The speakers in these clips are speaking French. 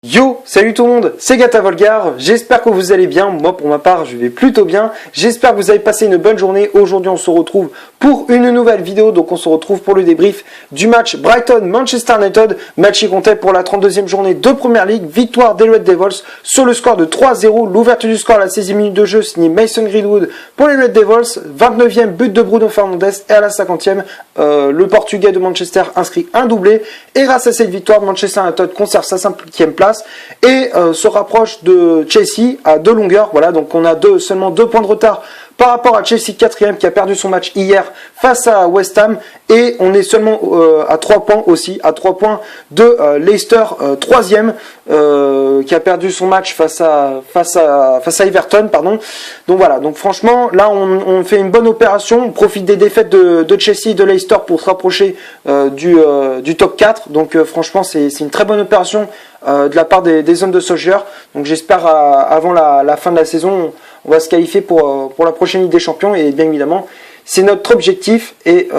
Yo, salut tout le monde, c'est Gata Volgar, j'espère que vous allez bien, moi pour ma part je vais plutôt bien, j'espère que vous avez passé une bonne journée. Aujourd'hui on se retrouve pour une nouvelle vidéo, donc on se retrouve pour le débrief du match Brighton-Manchester United, match qui comptait pour la 32e journée de Premier League, victoire des Red Devils sur le score de 3-0, l'ouverture du score à la 16e minute de jeu signé Mason Greenwood pour les Red Devils, 29e but de Bruno Fernandes et à la 50e, le Portugais de Manchester inscrit un doublé et grâce à cette victoire Manchester United conserve sa 5e place et se rapproche de Chelsea à 2 longueurs. Voilà, donc on a seulement 2 points de retard par rapport à Chelsea 4e qui a perdu son match hier face à West Ham, et on est seulement à 3 points aussi, à 3 points de Leicester 3e qui a perdu son match face à Everton, pardon. Donc voilà, donc franchement là on fait une bonne opération, on profite des défaites de Chelsea et de Leicester pour se rapprocher du top 4. Donc franchement c'est une très bonne opération de la part des hommes de Solskjaer. Donc j'espère avant la fin de la saison on va se qualifier pour la prochaine Ligue des Champions, et bien évidemment c'est notre objectif, et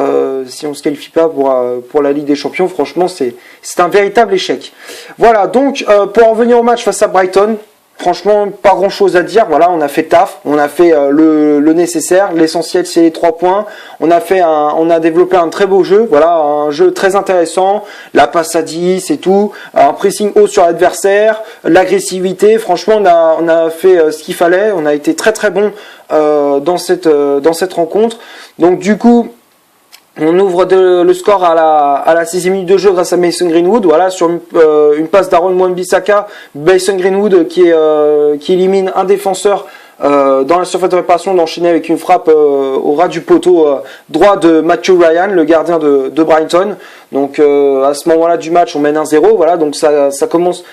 si on ne se qualifie pas pour la Ligue des Champions, franchement c'est un véritable échec. Voilà, donc pour en revenir au match face à Brighton, franchement pas grand chose à dire. Voilà, on a fait taf, on a fait le nécessaire, l'essentiel c'est les 3 points. On a développé un très beau jeu, voilà, un jeu très intéressant, la passe à 10 et tout, un pressing haut sur l'adversaire, l'agressivité. Franchement on a fait ce qu'il fallait, on a été très très bon dans cette rencontre. Donc du coup on ouvre le score à la 6e minute de jeu grâce à Mason Greenwood. Voilà, sur une passe d'Aaron Wan-Bissaka, Mason Greenwood qui élimine un défenseur dans la surface de réparation, d'enchaîner avec une frappe au ras du poteau droit de Matthew Ryan, le gardien de Brighton. Donc à ce moment-là du match, on mène 1-0. Voilà, donc ça commence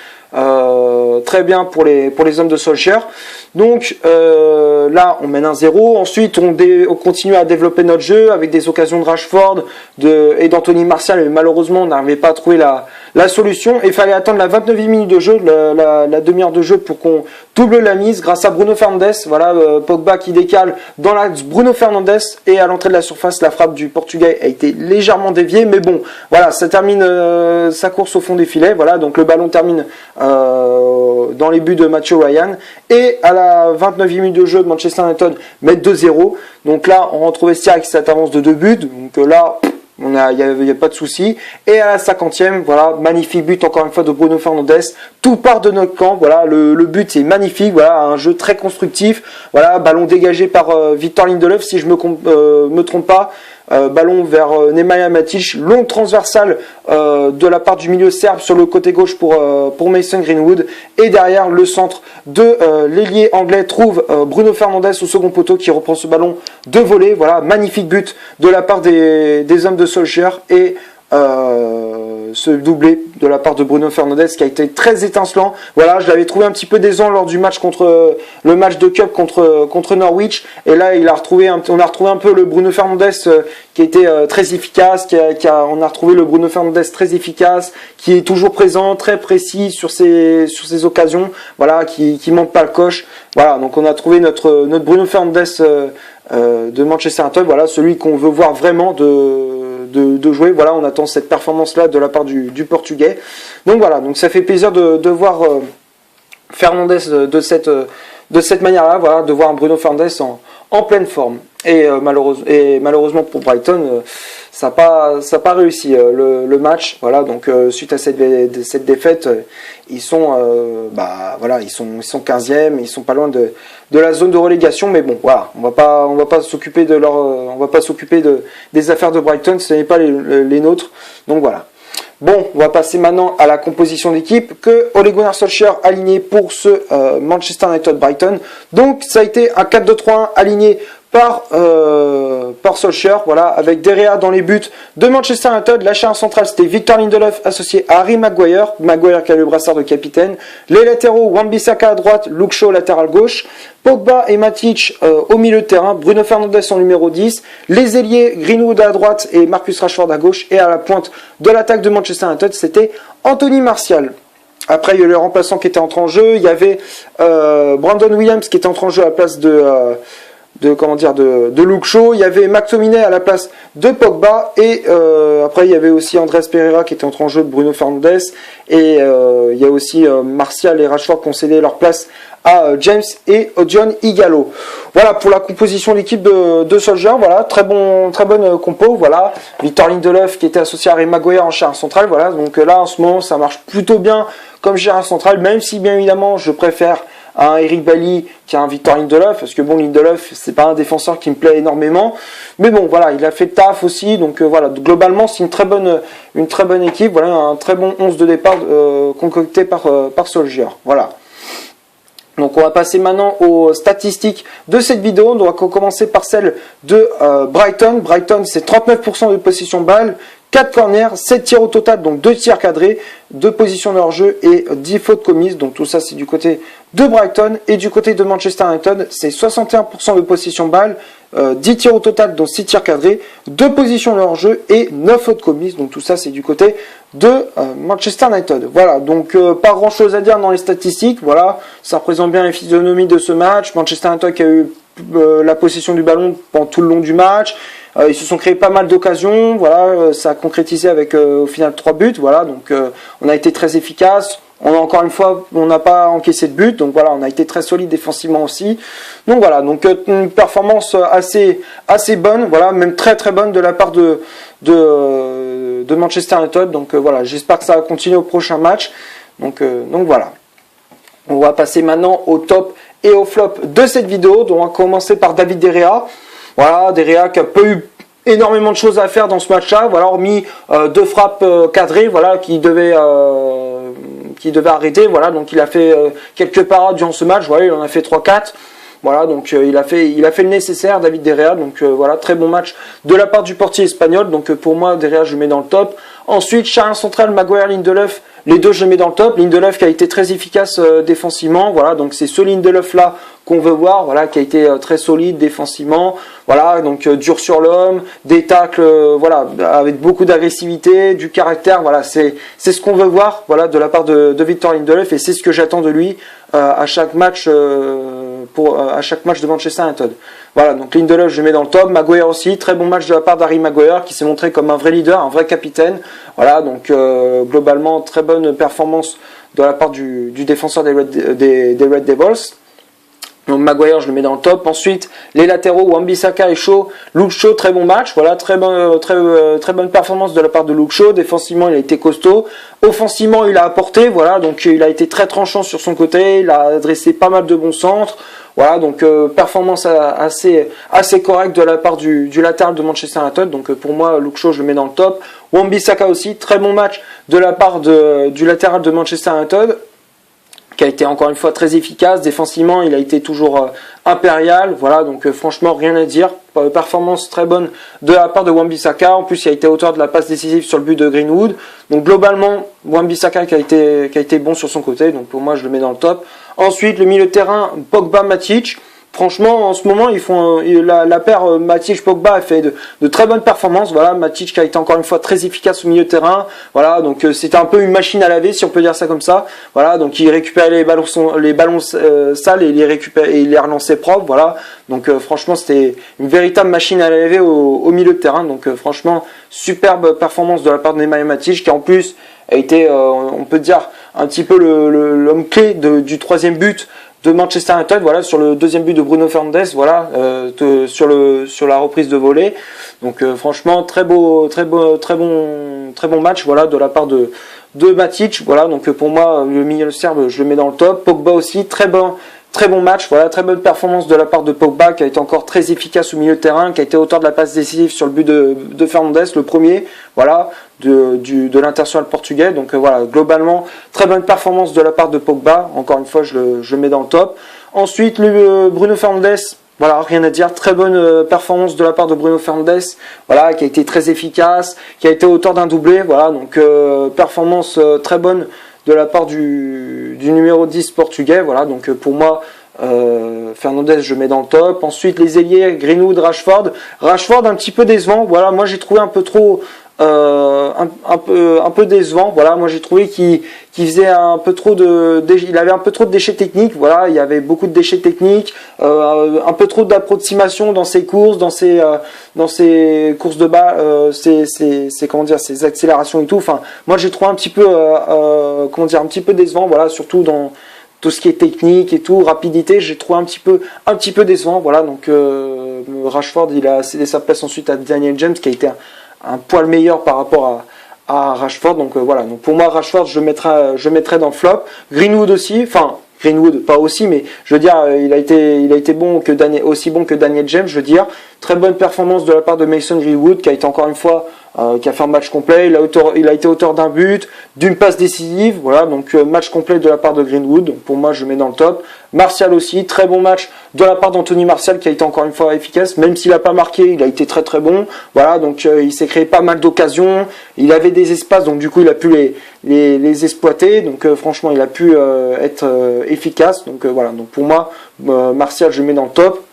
très bien pour les hommes de Solskjaer. Donc là on mène 1-0. Ensuite on continue à développer notre jeu avec des occasions de Rashford et d'Anthony Martial, mais malheureusement on n'arrivait pas à trouver la solution, et il fallait attendre la 29e minute de jeu, la demi-heure de jeu, pour qu'on double la mise grâce à Bruno Fernandes. Voilà, Pogba qui décale dans l'axe, Bruno Fernandes, et à l'entrée de la surface la frappe du Portugais a été légèrement déviée, mais bon voilà, ça termine sa course au fond des filets. Voilà, donc le ballon termine dans les buts de Matthew Ryan, et à la 29e minute de jeu de Manchester United met 2-0. Donc là on retrouve Vestiaire avec cette avance de 2 buts, donc là il n'y a pas de souci. Et à la 50e, voilà, magnifique but encore une fois de Bruno Fernandes. Tout part de notre camp. Voilà, le but c'est magnifique. Voilà, un jeu très constructif. Voilà, ballon dégagé par Victor Lindelof, si je me trompe pas. Ballon vers Nemanja Matic, longue transversale de la part du milieu serbe sur le côté gauche pour Mason Greenwood, et derrière le centre de l'ailier anglais trouve Bruno Fernandes au second poteau qui reprend ce ballon de volée. Voilà, magnifique but de la part des hommes de Solskjaer, et ce doublé de la part de Bruno Fernandes qui a été très étincelant. Voilà, je l'avais trouvé un petit peu décevant lors du match le match de Cup contre Norwich, et là on a retrouvé un peu le Bruno Fernandes qui était très efficace, on a retrouvé le Bruno Fernandes très efficace, qui est toujours présent, très précis sur ses occasions, voilà, qui manque pas le coche. Voilà, donc on a trouvé notre Bruno Fernandes de Manchester United, voilà, celui qu'on veut voir vraiment de jouer. Voilà, on attend cette performance là de la part du Portugais. Donc voilà, donc ça fait plaisir de voir Fernandes de cette manière-là, voilà, de voir un Bruno Fernandes en pleine forme. Et malheureusement pour Brighton, ça n'a pas réussi le match. Voilà, donc suite à cette défaite, ils sont voilà, ils sont 15e, ils sont pas loin de la zone de relégation. Mais bon, voilà, on va pas s'occuper des affaires de Brighton, ce n'est pas les nôtres. Donc voilà. Bon, on va passer maintenant à la composition d'équipe que Ole Gunnar Solskjaer a aligné pour ce Manchester United Brighton. Donc ça a été un 4-2-3-1 aligné par Solskjaer, voilà, avec De Gea dans les buts de Manchester United. La charnière centrale c'était Victor Lindelof associé à Harry Maguire qui a le brassard de capitaine. Les latéraux, Wan-Bissaka à droite, Luke Shaw latéral gauche, Pogba et Matic au milieu de terrain, Bruno Fernandes en numéro 10, les ailiers Greenwood à droite et Marcus Rashford à gauche, et à la pointe de l'attaque de Manchester United c'était Anthony Martial. Après il y a eu le remplaçant qui était entré en jeu, il y avait Brandon Williams qui était entré en jeu à la place de Luke Shaw. Il y avait McTominay à la place de Pogba et après il y avait aussi Andrés Pereira qui était entré en jeu de Bruno Fernandes et il y a aussi Martial et Rashford qui ont cédé leur place à James et Odion Ighalo. Voilà pour la composition de l'équipe de Solskjaer. Voilà, très bonne compo. Voilà, Victor Lindelof qui était associé à Harry Maguire en charnière centrale. Voilà, donc là en ce moment ça marche plutôt bien comme charnière centrale, même si bien évidemment je préfère un Eric Bailly qui a un Victor Lindelof, parce que bon, Lindelof c'est pas un défenseur qui me plaît énormément, mais bon voilà, il a fait le taf aussi, donc voilà, globalement c'est une très bonne équipe. Voilà, un très bon 11 de départ concocté par Solskjaer. Voilà. Donc on va passer maintenant aux statistiques de cette vidéo. On va commencer par celle de Brighton. Brighton c'est 39% de possession balle, 4 corners, 7 tirs au total, donc 2 tirs cadrés, 2 positions de hors-jeu et 10 fautes commises. Donc tout ça c'est du côté de Brighton. Et du côté de Manchester United, c'est 61% de possession balle, 10 tirs au total, dont 6 tirs cadrés, 2 positions de hors-jeu et 9 fautes commises. Donc tout ça c'est du côté de Manchester United. Voilà, donc pas grand chose à dire dans les statistiques. Voilà, ça représente bien les physionomies de ce match. Manchester United qui a eu la possession du ballon pendant tout le long du match. Ils se sont créés pas mal d'occasions. Voilà, ça a concrétisé avec au final 3 buts. Voilà, donc on a été très efficace. Encore une fois, on n'a pas encaissé de but, donc voilà, on a été très solide défensivement aussi. Donc voilà, donc une performance assez bonne, voilà, même très bonne de la part de Manchester United. Donc voilà, j'espère que ça va continuer au prochain match. Donc voilà. On va passer maintenant au top et au flop de cette vidéo. Donc on va commencer par David De Gea. Voilà, De Gea qui a pas eu énormément de choses à faire dans ce match-là. Voilà, hormis 2 frappes cadrées, voilà, qui devait arrêter. Voilà, donc il a fait quelques parades durant ce match. Voilà, il en a fait 3-4. Voilà, donc il a fait le nécessaire, David De Gea. Donc voilà, très bon match de la part du portier espagnol. Donc pour moi, De Gea, je le mets dans le top. Ensuite, charnière centrale, Maguire, Lindelof. Les deux, je les mets dans le top. Lindelof qui a été très efficace défensivement. Voilà, donc c'est ce Lindelof là qu'on veut voir. Voilà, qui a été très solide défensivement. Voilà, donc dur sur l'homme, des tacles, voilà, avec beaucoup d'agressivité, du caractère. Voilà, c'est ce qu'on veut voir. Voilà, de la part de Victor Lindelof, et c'est ce que j'attends de lui à chaque match de Manchester United. Voilà, donc Lindelof, je le mets dans le top. Maguire aussi, très bon match de la part d'Harry Maguire qui s'est montré comme un vrai leader, un vrai capitaine. Voilà, donc globalement très bonne performance de la part du défenseur des Red Devils. Donc Maguire, je le mets dans le top. Ensuite, les latéraux, Wan-Bissaka et Shaw. Luke Shaw, très bon match. Voilà, très bonne performance de la part de Luke Shaw. Défensivement, il a été costaud. Offensivement, il a apporté. Voilà, donc il a été très tranchant sur son côté. Il a adressé pas mal de bons centres. Voilà, donc performance assez correcte de la part du latéral de Manchester United. Donc pour moi, Luke Shaw, je le mets dans le top. Wan-Bissaka aussi, très bon match de la part du latéral de Manchester United, qui a été encore une fois très efficace. Défensivement, il a été toujours impérial. Voilà, donc franchement, rien à dire. Performance très bonne de la part de Wan-Bissaka. En plus, il a été auteur de la passe décisive sur le but de Greenwood. Donc globalement, Wan-Bissaka qui a été bon sur son côté. Donc pour moi, je le mets dans le top. Ensuite, le milieu de terrain, Pogba-Matic. Franchement, en ce moment, ils font la paire Matic-Pogba a fait de très bonnes performances. Voilà, Matic qui a été encore une fois très efficace au milieu de terrain. Voilà, donc c'était un peu une machine à laver, si on peut dire ça comme ça. Voilà, donc il récupérait les ballons sales et il les relançait propres. Voilà, donc franchement, c'était une véritable machine à laver au milieu de terrain. Donc franchement, superbe performance de la part de Nemanja Matic, qui en plus a été, on peut dire, un petit peu l'homme clé du troisième but de Manchester United, voilà, sur le deuxième but de Bruno Fernandes, voilà, sur la reprise de volée. Donc franchement, très bon match, voilà, de la part de Matic. Voilà, donc pour moi, le milieu serbe, je le mets dans le top. Pogba aussi, très bon match, voilà, très bonne performance de la part de Pogba, qui a été encore très efficace au milieu de terrain, qui a été auteur de la passe décisive sur le but de Fernandes, le premier, voilà, de l'international portugais. Donc voilà, globalement, très bonne performance de la part de Pogba. Encore une fois, je le mets dans le top. Ensuite, Bruno Fernandes, voilà, rien à dire. Très bonne performance de la part de Bruno Fernandes, voilà, qui a été très efficace, qui a été auteur d'un doublé, voilà, donc performance très bonne de la part du numéro 10 portugais. Voilà, donc pour moi, Fernandes, je mets dans le top. Ensuite, les ailiers, Greenwood, Rashford un petit peu décevant. Voilà, moi j'ai trouvé un peu trop un peu décevant. Voilà, moi j'ai trouvé qu'il faisait un peu trop il avait un peu trop de déchets techniques. Voilà, il y avait beaucoup de déchets techniques, un peu trop d'approximation dans ses courses, dans ses courses de bas, comment dire, ses accélérations et tout. Enfin, moi j'ai trouvé un petit peu, comment dire, un petit peu décevant. Voilà, surtout dans tout ce qui est technique et tout, rapidité, j'ai trouvé un petit peu décevant. Voilà, donc Rashford, il a cédé sa place ensuite à Daniel James, qui a été un poil meilleur par rapport à Rashford. Donc voilà, donc pour moi Rashford je mettrais dans le flop. Greenwood aussi, enfin Greenwood pas aussi, mais je veux dire il a été bon aussi bon que Daniel James, je veux dire. Très bonne performance de la part de Mason Greenwood, qui a été encore une fois qui a fait un match complet. Il a été auteur d'un but, d'une passe décisive. Voilà, donc match complet de la part de Greenwood. Donc pour moi, je le mets dans le top. Martial aussi, très bon match de la part d'Anthony Martial, qui a été encore une fois efficace. Même s'il n'a pas marqué, il a été très très bon. Voilà, donc il s'est créé pas mal d'occasions. Il avait des espaces, donc du coup, il a pu les exploiter. Donc franchement, il a pu être efficace. Donc voilà, donc pour moi, Martial, je le mets dans le top.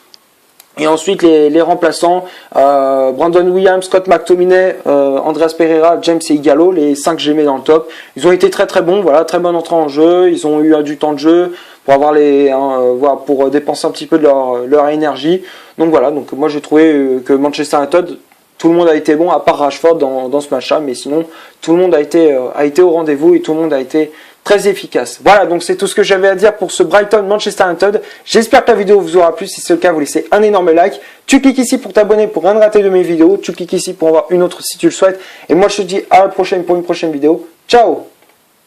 Et ensuite les remplaçants, Brandon Williams, Scott McTominay, Andreas Pereira, James et Igalo, les 5 que j'ai mis dans le top. Ils ont été très très bons, voilà, très bonne entrée en jeu, ils ont eu du temps de jeu pour avoir voilà, pour dépenser un petit peu de leur énergie. Donc voilà, donc moi j'ai trouvé que Manchester United, tout le monde a été bon à part Rashford dans ce match-là, mais sinon tout le monde a été au rendez-vous et tout le monde a été très efficace. Voilà, donc c'est tout ce que j'avais à dire pour ce Brighton Manchester United. J'espère que la vidéo vous aura plu. Si c'est le cas, vous laissez un énorme like. Tu cliques ici pour t'abonner pour rien rater de mes vidéos. Tu cliques ici pour en voir une autre si tu le souhaites. Et moi, je te dis à la prochaine pour une prochaine vidéo. Ciao!